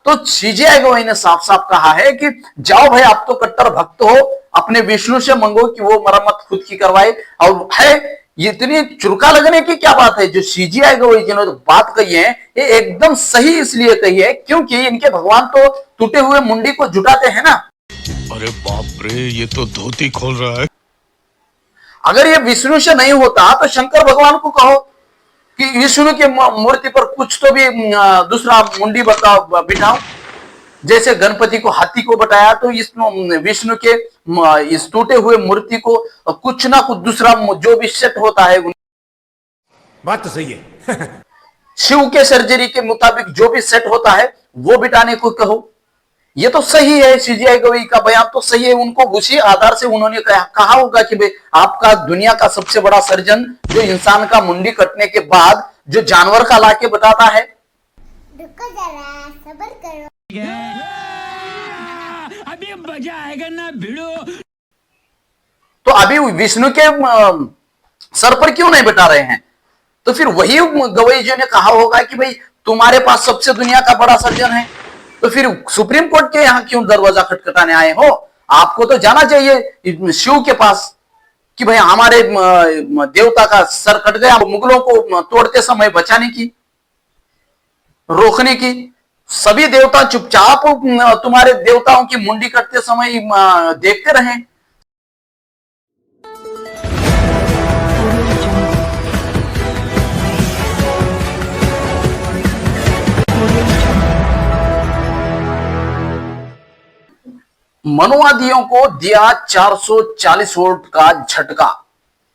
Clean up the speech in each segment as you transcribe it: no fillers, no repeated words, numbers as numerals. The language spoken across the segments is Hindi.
तो सीजीआई गवाही ने साफ साफ कहा है कि जाओ भाई, आप तो कट्टर भक्त हो, अपने विष्णु से मंगो कि वो मरम्मत खुद की करवाए। और है ये इतनी चुरका लगने की क्या बात है? जो सीजीआई गवाही जिन्होंने बात कही है ये एकदम सही इसलिए कही है क्योंकि इनके भगवान तो टूटे हुए मुंडी को जुटाते हैं ना। अरे बाप रे, ये तो धोती खोल रहा है। अगर ये विष्णु से नहीं होता तो शंकर भगवान को कहो कि विष्णु की मूर्ति पर कुछ तो भी दूसरा मुंडी बताओ बिठाओ। जैसे गणपति को हाथी को बताया तो इस विष्णु के इस टूटे हुए मूर्ति को कुछ ना कुछ दूसरा जो भी सेट होता है, बात तो सही है। शिव के सर्जरी के मुताबिक जो भी सेट होता है वो बिठाने को कहो। ये तो सही है, सीजीआई गवाही का बयान तो सही है। उनको उसी आधार से उन्होंने कहा होगा कि भाई आपका दुनिया का सबसे बड़ा सर्जन जो इंसान का मुंडी कटने के बाद जो जानवर का लाके बताता है। रुको जरा सब्र करो, अभी मजा आएगा ना भिड़ो। तो अभी विष्णु के सर पर क्यों नहीं बिठा रहे हैं? तो फिर वही गवाही जी ने कहा होगा कि भाई तुम्हारे पास सबसे दुनिया का बड़ा सर्जन है, तो फिर सुप्रीम कोर्ट के यहां क्यों दरवाजा खटखटाने आए हो? आपको तो जाना चाहिए शिव के पास कि भाई हमारे देवता का सर कट गया, मुगलों को तोड़ते समय बचाने की, रोकने की। सभी देवता चुपचाप तुम्हारे देवताओं की मुंडी कटते समय देखते रहे। मनुवादियों को दिया 440 वोल्ट का झटका।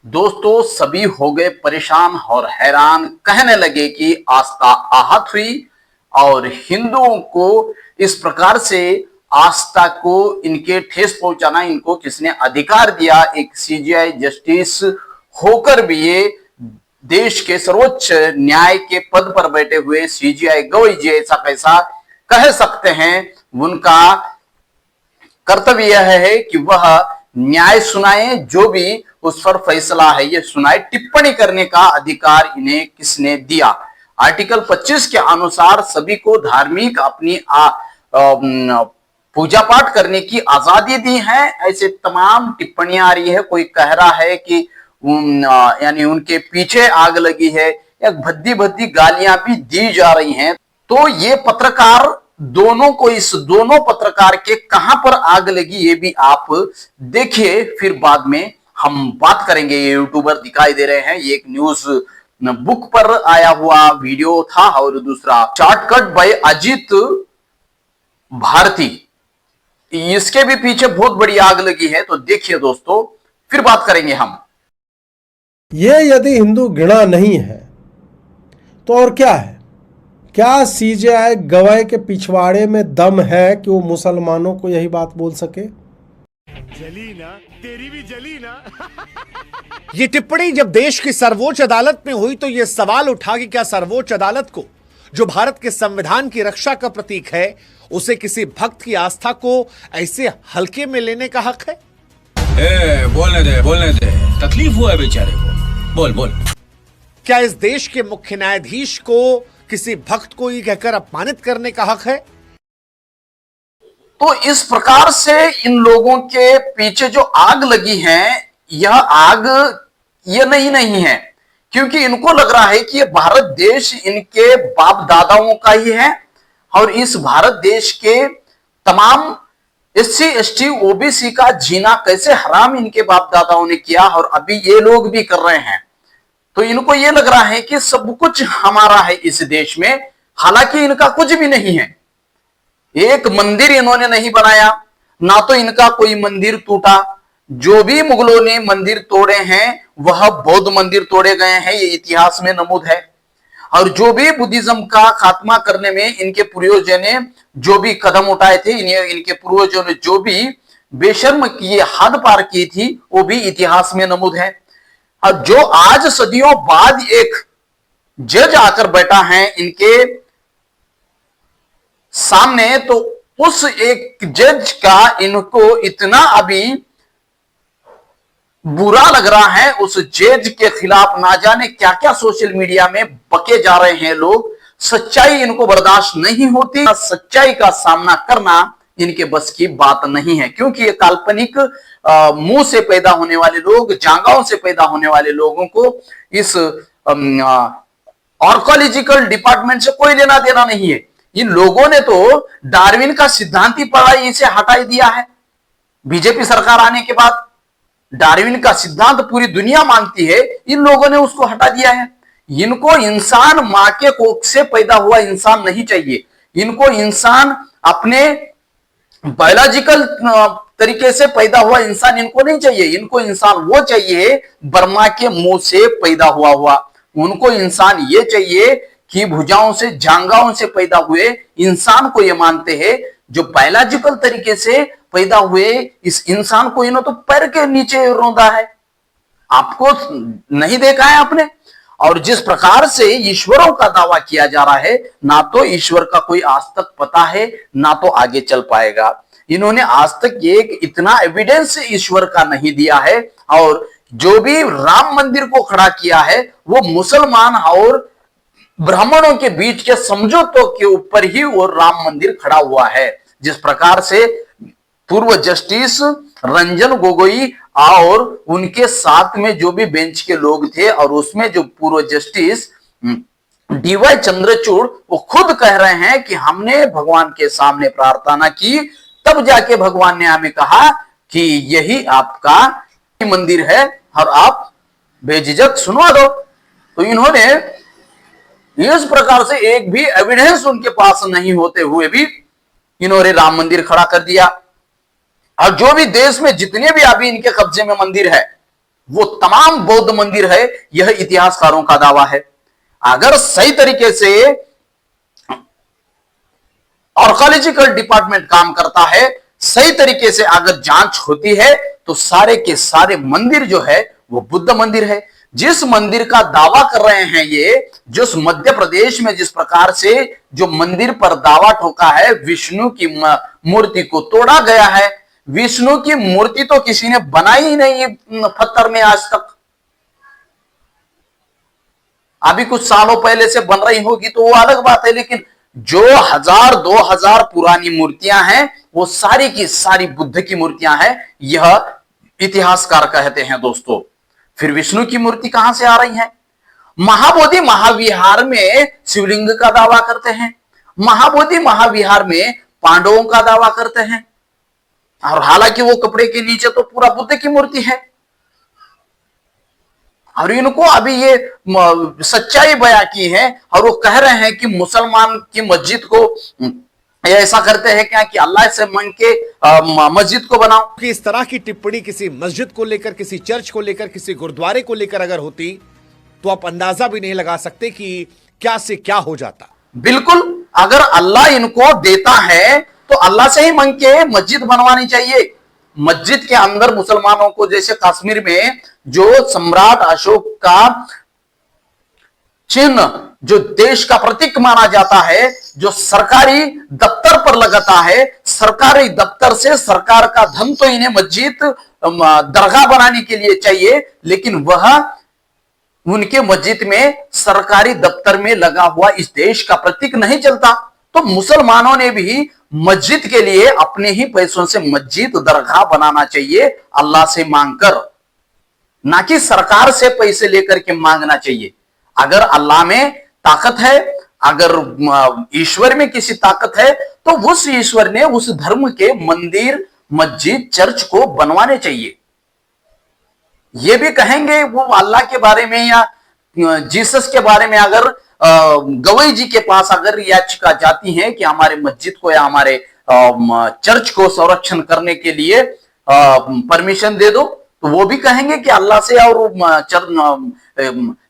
दोस्तों सभी हो गए परेशान और हैरान, कहने लगे कि आस्था आहत हुई और हिंदुओं को इस प्रकार से आस्था को इनके ठेस पहुंचाना इनको किसने अधिकार दिया? एक सीजीआई जस्टिस होकर भी ये देश के सर्वोच्च न्याय के पद पर बैठे हुए सीजीआई गवाही जी ऐसा कैसा कह सकते हैं? उनका कर्तव्य यह है कि वह न्याय सुनाए, जो भी उस पर फैसला है ये सुनाए। टिप्पणी करने का अधिकार इन्हें किसने दिया? आर्टिकल 25 के अनुसार सभी को धार्मिक अपनी पूजा पाठ करने की आजादी दी है। ऐसे तमाम टिप्पणियां आ रही है। कोई कह रहा है कि यानी उनके पीछे आग लगी है, या भद्दी भद्दी गालियां भी दी जा रही हैं। तो ये पत्रकार इस दोनों पत्रकार के कहां पर आग लगी ये भी आप देखिए, फिर बाद में हम बात करेंगे। ये यूट्यूबर दिखाई दे रहे हैं, ये एक न्यूज बुक पर आया हुआ वीडियो था, और दूसरा शॉर्टकट बाय अजीत भारती, इसके भी पीछे बहुत बड़ी आग लगी है। तो देखिए दोस्तों, फिर बात करेंगे हम। ये यदि हिंदू घृणा नहीं है तो और क्या है? क्या सीजीआई गवाही के पिछवाड़े में दम है कि वो मुसलमानों को यही बात बोल सके? जली ना, तेरी भी जली ना। ये टिप्पणी जब देश की सर्वोच्च अदालत में हुई तो यह सवाल उठा कि क्या सर्वोच्च अदालत को, जो भारत के संविधान की रक्षा का प्रतीक है, उसे किसी भक्त की आस्था को ऐसे हल्के में लेने का हक है? बोलने दे, तकलीफ हुआ है बेचारे को, बोल बोल। क्या इस देश के मुख्य न्यायाधीश को किसी भक्त को ये कहकर अपमानित करने का हक है? तो इस प्रकार से इन लोगों के पीछे जो आग लगी है, यह आग ये नहीं है, क्योंकि इनको लग रहा है कि ये भारत देश इनके बाप दादाओं का ही है, और इस भारत देश के तमाम SC ST OBC का जीना कैसे हराम इनके बाप दादाओं ने किया, और अभी ये लोग भी कर रहे हैं। तो इनको ये लग रहा है कि सब कुछ हमारा है इस देश में, हालांकि इनका कुछ भी नहीं है। एक मंदिर इन्होंने नहीं बनाया, ना तो इनका कोई मंदिर टूटा। जो भी मुगलों ने मंदिर तोड़े हैं वह बौद्ध मंदिर तोड़े गए हैं, ये इतिहास में नमूद है। और जो भी बुद्धिज्म का खात्मा करने में इनके पूर्वजों ने जो भी कदम उठाए थे, इनके पूर्वजों ने जो भी बेशर्म की हद पार की थी, वो भी इतिहास में नमूद है। और जो आज सदियों बाद एक जज आकर बैठा है इनके सामने, तो उस एक जज का इनको इतना अभी बुरा लग रहा है, उस जज के खिलाफ ना जाने क्या क्या सोशल मीडिया में बके जा रहे हैं लोग। सच्चाई इनको बर्दाश्त नहीं होती, सच्चाई का सामना करना इनके बस की बात नहीं है, क्योंकि ये काल्पनिक मुंह से पैदा होने वाले लोग, जांगाओं से पैदा होने वाले लोगों को इस आर्कोलॉजिकल डिपार्टमेंट से कोई लेना देना नहीं है। इन लोगों ने तो डार्विन का सिद्धांत ही पढ़ाई इसे हटा दिया है। बीजेपी सरकार आने के बाद डार्विन का सिद्धांत पूरी दुनिया मानती है, इन लोगों ने उसको हटा दिया है। इनको इंसान मां के कोख से पैदा हुआ इंसान नहीं चाहिए, इनको इंसान अपने बायोलॉजिकल तरीके से पैदा हुआ इंसान इनको नहीं चाहिए। इनको इंसान वो चाहिए बर्मा के मुंह से पैदा हुआ। उनको इंसान ये चाहिए कि भुजाओं से, जांगाओं से पैदा हुए इंसान को ये मानते हैं। जो बायोलॉजिकल तरीके से पैदा हुए इस इंसान को इन्होंने तो पैर के नीचे रौंदा है। आपको नहीं देखा है आपने? और जिस प्रकार से ईश्वरों का दावा किया जा रहा है, ना तो ईश्वर का कोई आज तक पता है, ना तो आगे चल पाएगा। इन्होंने आज तक एक इतना एविडेंस ईश्वर का नहीं दिया है, और जो भी राम मंदिर को खड़ा किया है वो मुसलमान और ब्राह्मणों के बीच के समझौतों के ऊपर ही वो राम मंदिर खड़ा हुआ है। जिस प्रकार से पूर्व जस्टिस रंजन गोगोई और उनके साथ में जो भी बेंच के लोग थे, और उसमें जो पूर्व जस्टिस डीवाई चंद्रचूड़, वो खुद कह रहे हैं कि हमने भगवान के सामने प्रार्थना की, तब जाके भगवान ने हमें कहा कि यही आपका मंदिर है और आप बेझिझक सुनवा दो। तो इन्होंने इस प्रकार से एक भी एविडेंस उनके पास नहीं होते हुए भी इन्होंने राम मंदिर खड़ा कर दिया। और जो भी देश में जितने भी अभी इनके कब्जे में मंदिर है वो तमाम बौद्ध मंदिर है, यह इतिहासकारों का दावा है। अगर सही तरीके से आर्कोलॉजिकल डिपार्टमेंट काम करता है, सही तरीके से अगर जांच होती है, तो सारे के सारे मंदिर जो है वो बुद्ध मंदिर है। जिस मंदिर का दावा कर रहे हैं ये, जिस मध्य प्रदेश में जिस प्रकार से जो मंदिर पर दावा ठोका है, विष्णु की मूर्ति को तोड़ा गया है। विष्णु की मूर्ति तो किसी ने बनाई ही नहीं पत्थर में आज तक। अभी कुछ सालों पहले से बन रही होगी तो वो अलग बात है, लेकिन जो 1000-2000 पुरानी मूर्तियां हैं वो सारी की सारी बुद्ध की मूर्तियां हैं, यह इतिहासकार कहते हैं दोस्तों। फिर विष्णु की मूर्ति कहां से आ रही है? महाबोधि महाविहार में शिवलिंग का दावा करते हैं, महाबोधि महाविहार में पांडवों का दावा करते हैं, और हालांकि वो कपड़े के नीचे तो पूरा बुद्ध की मूर्ति है। और इनको अभी ये सच्चाई बयां की है, और वो कह रहे हैं कि मुसलमान की मस्जिद को ऐसा करते हैं क्या कि अल्लाह से मांग के मस्जिद को बनाओ। कि इस तरह की टिप्पणी किसी मस्जिद को लेकर, किसी चर्च को लेकर, किसी गुरुद्वारे को लेकर अगर होती तो आप अंदाजा भी नहीं लगा सकते कि क्या से क्या हो जाता। बिल्कुल, अगर अल्लाह इनको देता है तो अल्लाह से ही मांग के मस्जिद बनवानी चाहिए। मस्जिद के अंदर मुसलमानों को, जैसे कश्मीर में जो सम्राट अशोक का चिन्ह जो देश का प्रतीक माना जाता है, जो सरकारी दफ्तर पर लगाता है, सरकारी दफ्तर से सरकार का धन तो इन्हें मस्जिद दरगाह बनाने के लिए चाहिए, लेकिन वह उनके मस्जिद में सरकारी दफ्तर में लगा हुआ इस देश का प्रतीक नहीं चलता। तो मुसलमानों ने भी मस्जिद के लिए अपने ही पैसों से मस्जिद दरगाह बनाना चाहिए, अल्लाह से मांगकर, ना कि सरकार से पैसे लेकर के मांगना चाहिए। अगर अल्लाह में ताकत है, अगर ईश्वर में किसी ताकत है, तो उस ईश्वर ने उस धर्म के मंदिर, मस्जिद, चर्च को बनवाने चाहिए। ये भी कहेंगे वो अल्लाह के बारे में या जीसस के बारे में, अगर गवई जी के पास अगर याचिका जाती है कि हमारे मस्जिद को या हमारे चर्च को संरक्षण करने के लिए परमिशन दे दो, तो वो भी कहेंगे कि अल्लाह से और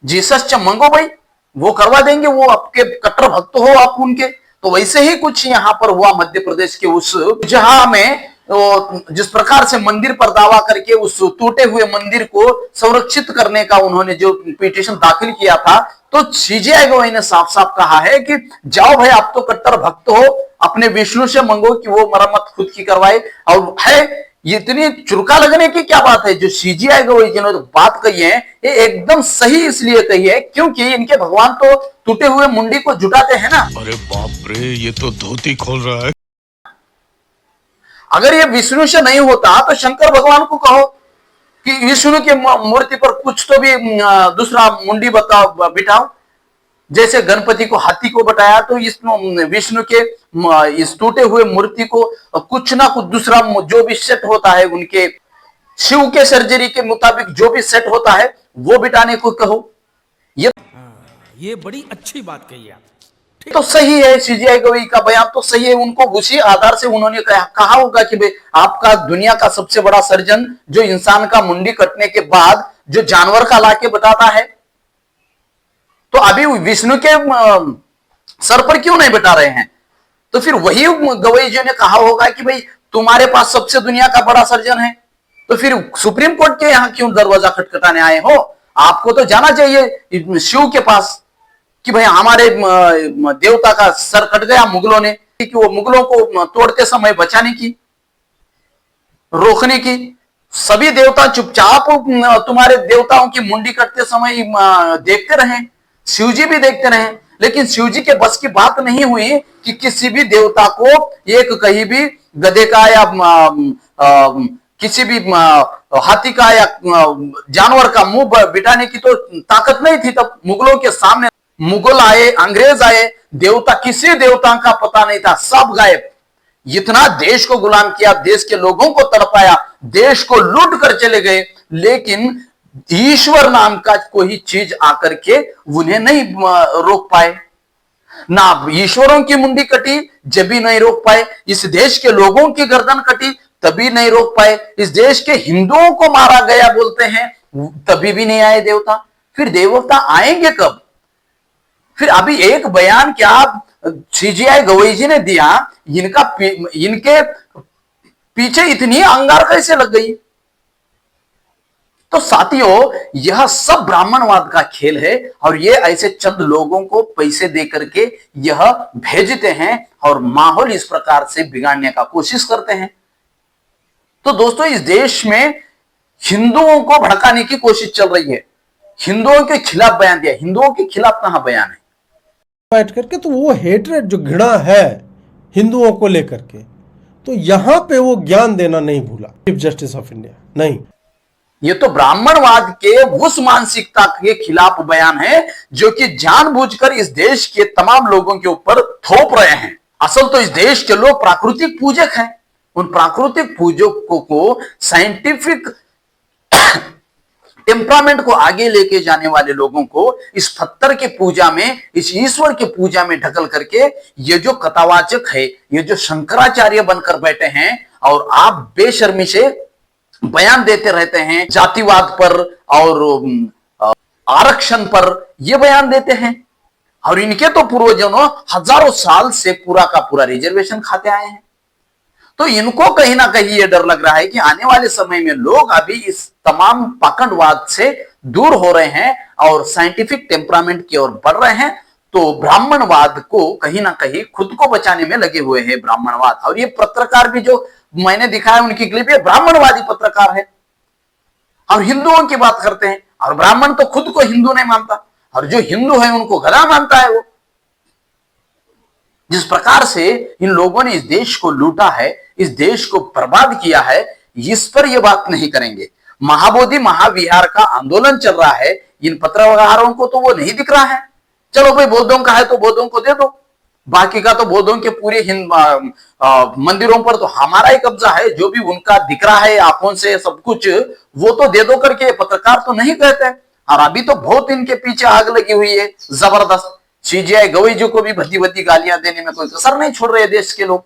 जीसस से मांगो भाई, वो करवा देंगे, वो आपके कट्टर भक्त हो आप उनके। तो वैसे ही कुछ यहां पर हुआ मध्य प्रदेश के उस जहां में जिस प्रकार से मंदिर पर दावा करके उस टूटे हुए मंदिर को संरक्षित करने का उन्होंने जो पिटीशन दाखिल किया था, तो सीजेआई गवाही ने साफ साफ कहा है कि जाओ भाई, आप तो कट्टर भक्त हो, अपने विष्णु से मांगो कि वो मरम्मत खुद की करवाए। और है ये इतनी चुरका लगने की क्या बात है? जो सीजीआई गवई जी ने बात कही है ये एकदम सही इसलिए कही है क्योंकि इनके भगवान तो टूटे हुए मुंडी को जुटाते हैं ना। अरे बाप रे, ये तो धोती खोल रहा है। अगर ये विष्णु से नहीं होता तो शंकर भगवान को कहो कि विष्णु की मूर्ति पर कुछ तो भी दूसरा मुंडी बताओ बिठाओ। जैसे गणपति को हाथी को बताया तो इस विष्णु के इस टूटे हुए मूर्ति को कुछ ना कुछ दूसरा जो भी सेट होता है उनके शिव के सर्जरी के मुताबिक जो भी सेट होता है वो बिठाने को कहो। ये बड़ी अच्छी बात कही आप। तो सही है, सीजीआई गवई का बयान तो सही है। उनको उसी आधार से उन्होंने कहा होगा कि भाई आपका दुनिया का सबसे बड़ा सर्जन जो इंसान का मुंडी कटने के बाद जो जानवर का लाके बताता है, तो अभी विष्णु के सर पर क्यों नहीं बिठा रहे हैं? तो फिर वही गवई जी ने कहा होगा कि भाई तुम्हारे पास सबसे दुनिया का बड़ा सर्जन है, तो फिर सुप्रीम कोर्ट के यहां क्यों दरवाजा खटखटाने आए हो? आपको तो जाना चाहिए शिव के पास कि भाई हमारे देवता का सर कट गया मुगलों ने, कि वो मुगलों को तोड़ते समय बचाने की, रोकने की। सभी देवता चुपचाप तुम्हारे देवताओं की मुंडी कटते समय देखते रहे, शिव जी भी देखते रहे, लेकिन शिव जी के बस की बात नहीं हुई कि किसी भी देवता को एक कहीं भी गधे का या किसी भी हाथी का या जानवर का मुंह बिठाने की तो ताकत नहीं थी तब मुगलों के सामने। मुगल आए, अंग्रेज आए, देवता किसी देवता का पता नहीं था, सब गायब। इतना देश को गुलाम किया, देश के लोगों को तड़पाया, देश को लूट कर चले गए, लेकिन ईश्वर नाम का कोई चीज आकर के उन्हें नहीं रोक पाए। ना ईश्वरों की मुंडी कटी जब भी नहीं रोक पाए, इस देश के लोगों की गर्दन कटी तभी नहीं रोक पाए, इस देश के हिंदुओं को मारा गया बोलते हैं तभी भी नहीं आए देवता। फिर देवता आएंगे कब? फिर अभी एक बयान क्या सीजीआई गवई जी ने दिया, इनके पीछे इतनी अंगार कैसे लग गई? तो साथियों, यह सब ब्राह्मणवाद का खेल है और ये ऐसे चंद लोगों को पैसे दे करके यह भेजते हैं और माहौल इस प्रकार से बिगाड़ने का कोशिश करते हैं। तो दोस्तों, इस देश में हिंदुओं को भड़काने की कोशिश चल रही है, हिंदुओं के खिलाफ बयान दिया। हिंदुओं के खिलाफ कहां बयान है? बैठ करके तो वो हेट्रेड जो घृणा है हिंदुओं को लेकर के, तो यहां पे वो ज्ञान देना नहीं भूला चीफ जस्टिस ऑफ इंडिया। नहीं, ये तो ब्राह्मणवाद के उस मानसिकता के खिलाफ बयान है जो कि जानबूझकर इस देश के तमाम लोगों के ऊपर थोप रहे हैं। असल तो इस देश के लोग प्राकृतिक पूजक हैं। उन प्राकृतिक पूजकों को साइंटिफिक टेम्परामेंट को आगे लेके जाने वाले लोगों को इस पत्थर के पूजा में, इस ईश्वर के पूजा में ढकल करके ये जो कथावाचक है, ये जो शंकराचार्य बनकर बैठे हैं और आप बेशर्मी से बयान देते रहते हैं जातिवाद पर और आरक्षण पर, ये बयान देते हैं। और इनके तो पूर्वजों हजारों साल से पूरा का पूरा रिजर्वेशन खाते आए हैं। तो इनको कहीं ना कहीं ये डर लग रहा है कि आने वाले समय में लोग अभी इस तमाम पाखंडवाद से दूर हो रहे हैं और साइंटिफिक टेम्परामेंट की ओर बढ़ रहे हैं। तो ब्राह्मणवाद को कहीं ना कहीं खुद को बचाने में लगे हुए हैं ब्राह्मणवाद। और ये पत्रकार भी जो मैंने दिखाया उनकी क्लिप, ये ब्राह्मणवादी पत्रकार है और हिंदुओं की बात करते हैं। और ब्राह्मण तो खुद को हिंदू नहीं मानता और जो हिंदू है उनको गधा मानता है। वो जिस प्रकार से इन लोगों ने इस देश को लूटा है, इस देश को बर्बाद किया है, इस पर यह बात नहीं करेंगे। महाबोधि महाविहार का आंदोलन चल रहा है, इन पत्रकारों को तो वो नहीं दिख रहा है। चलो भाई बौद्धों का है तो बौद्धों को दे दो, बाकी का तो बौद्धों के पूरे मंदिरों पर तो हमारा ही कब्जा है, जो भी उनका दिख रहा है आंखों से सब कुछ वो तो दे दो करके पत्रकार तो नहीं कहते। और अभी तो बहुत इनके पीछे आग लगी हुई है जबरदस्त। सीजीआई गवई जी को भी भद्दी भद्दी गालियां देने में कोई कसर नहीं छोड़ रहे देश के लोग।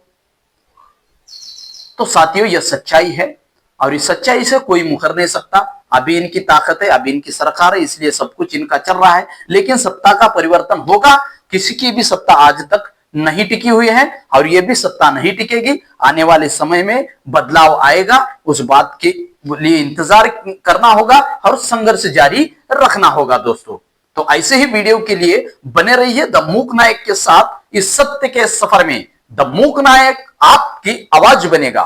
तो साथियों, यह सच्चाई है और इस सच्चाई से कोई मुकर नहीं सकता। अभी इनकी ताकत है, अभी इनकी सरकार है, इसलिए सब कुछ इनका चल रहा है। लेकिन सत्ता का परिवर्तन होगा। किसी की भी सत्ता आज तक नहीं टिकी हुई है और यह भी सत्ता नहीं टिकेगी। आने वाले समय में बदलाव आएगा, उस बात के लिए इंतजार करना होगा और संघर्ष जारी रखना होगा दोस्तों। तो ऐसे ही वीडियो के लिए बने रहिए द मूक नायक के साथ इस सत्य के सफर में। द मूक नायक आपकी आवाज बनेगा।